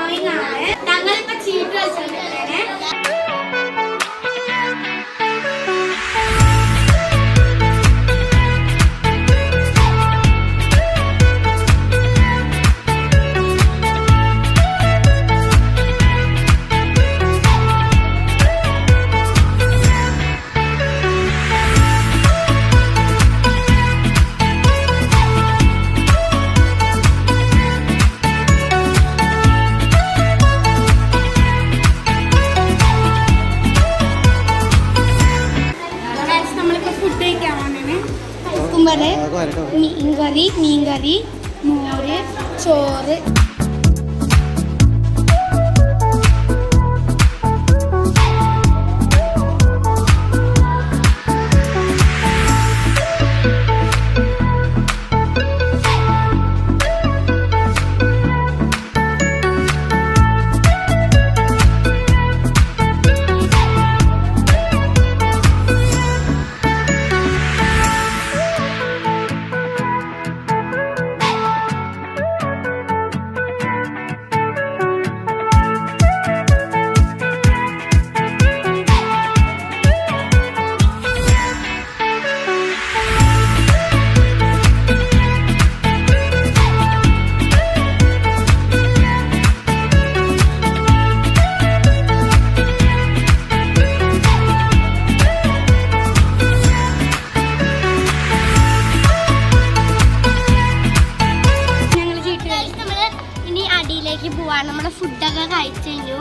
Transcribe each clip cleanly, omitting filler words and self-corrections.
Drawing ആണ്. ഞങ്ങളിപ്പോ ചീട്ട് കളിച്ചോണ്ടിരിക്കുകയാണ്. മീൻകറി, മോര്, ചോറ്. നമ്മുടെ ഫുഡൊക്കെ കഴിച്ചു കഴിഞ്ഞു.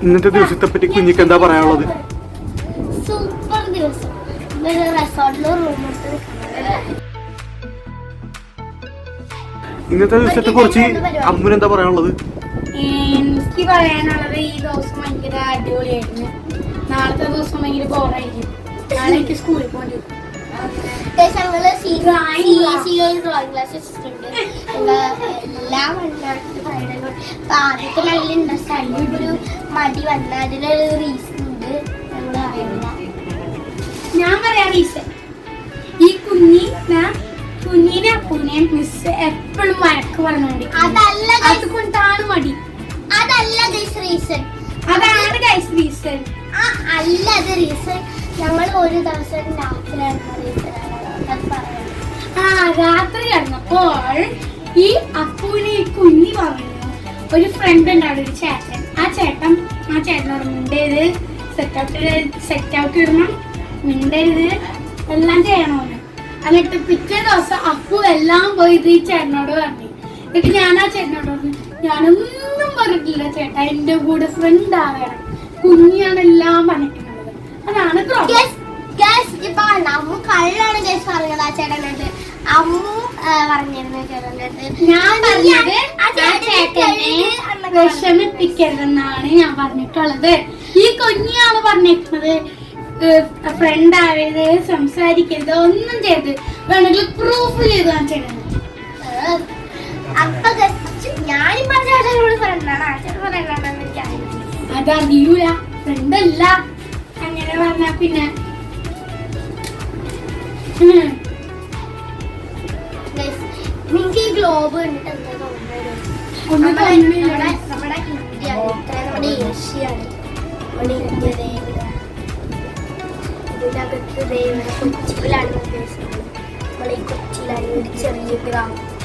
ഇന്നത്തെ ദിവസത്തെ പറ്റി കുഞ്ഞിക്ക് എന്താ പറയാനുള്ളത്? സൂപ്പർ ദിവസം. ഇന്നത്തെ ദിവസത്തെ കുറിച്ച് അമ്മുന് എന്താ പറയാനുള്ളത്? എനിക്ക് പറയാനുള്ളത് ഈ ദിവസം ഭയങ്കര അടിപൊളിയായിരുന്നു. നാളത്തെ ദിവസം ഭയങ്കര ബോറായിരിക്കും. നാളെ എനിക്ക് സ്കൂളിൽ പോകേണ്ടി വരും. ആദ്യത്തെ നല്ല ഇൻട്രസ്റ്റ് ആയിരുന്നു. ഒരു മടി വന്ന അതിനൊരു റീസൺ ഉണ്ട്. ഞാൻ പറയാം റീസൺ. ഈ കുഞ്ഞിനെ അപ്പൂനെ മിസ് എപ്പോഴും വഴക്ക് പറഞ്ഞോണ്ടി. അതല്ല അതുകൊണ്ടാണ് മടി. അതല്ല ഗൈസ് റീസൺ. അതാണ് ഗൈസ് റീസൺ. അല്ല അത് റീസൺ. ഞങ്ങൾ ഒരു ദിവസം രാത്രിയാണ് റീസൺ. രാത്രി കിടന്നപ്പോൾ ഈ അപ്പൂന് ഈ കുഞ്ഞി പറഞ്ഞു ഒരു ഫ്രണ്ട് ഉണ്ടാവും, ഒരു ചേട്ടൻ. ആ ചേട്ടനോട് മിണ്ടരുത്, സെറ്റ് ഔട്ട് ഇടണം, മിണ്ടരുത്, എല്ലാം ചെയ്യണമല്ലോ. എന്നിട്ട് പിറ്റേ ദിവസം അപ്പു എല്ലാം പോയി ഈ ചേട്ടനോട് പറഞ്ഞു. എന്നിട്ട് ഞാൻ ആ ചേട്ടനോട് പറഞ്ഞു, ഞാനൊന്നും പറഞ്ഞിട്ടില്ല ചേട്ടാ, എന്റെ കൂടെ ഫ്രണ്ട് ആകണം, കുഞ്ഞാണ് എല്ലാം പറഞ്ഞിട്ടുള്ളത്. അതാണ് അമ്മു കള്ളാണ് ഗൈസ് പറഞ്ഞത് ആ ചേട്ടനോട്. അമ്മു പറഞ്ഞിരുന്നു ചേട്ടൻ്റെ. ഞാൻ പറഞ്ഞത് ആ ചേട്ടനെ വിഷമിപ്പിക്കരുതെന്നാണ് ഞാൻ പറഞ്ഞിട്ടുള്ളത്. ഈ കുഞ്ഞാണ് പറഞ്ഞിരിക്കുന്നത് ഫ്രണ്ട് ആവരുത്, സംസാരിക്കരുത്, ഒന്നും ചെയ്ത് വേണമെങ്കിൽ പ്രൂഫ് ചെയ്ത് ഞാൻ ചെയ്യണം. അപ്പൊ ഞാനും പറഞ്ഞ ചേട്ടനോട് ഫ്രണ്ടാണ്, ആ ചേട്ടൻ ഫ്രണ്ടാണെന്ന് എനിക്കറിയില്ല. അതറിയൂല, ഫ്രണ്ടല്ല. അങ്ങനെ പറഞ്ഞാ പിന്നെ നിങ്ങൾക്ക് ഈ ഗ്ലോബ് കണ്ടിട്ട് എന്താ തോന്നുന്നത്? നമ്മുടെ ഇന്ത്യ, നമ്മുടെ ഏഷ്യ, നമ്മുടെ ഇന്ത്യ അതിനകത്ത് ഇവിടെ കൊച്ചിയിലാണ് ഉദ്ദേശിക്കുന്നത്. നമ്മളീ കൊച്ചിയിലാണ് ഒരു ചെറിയ ഗ്രാമം.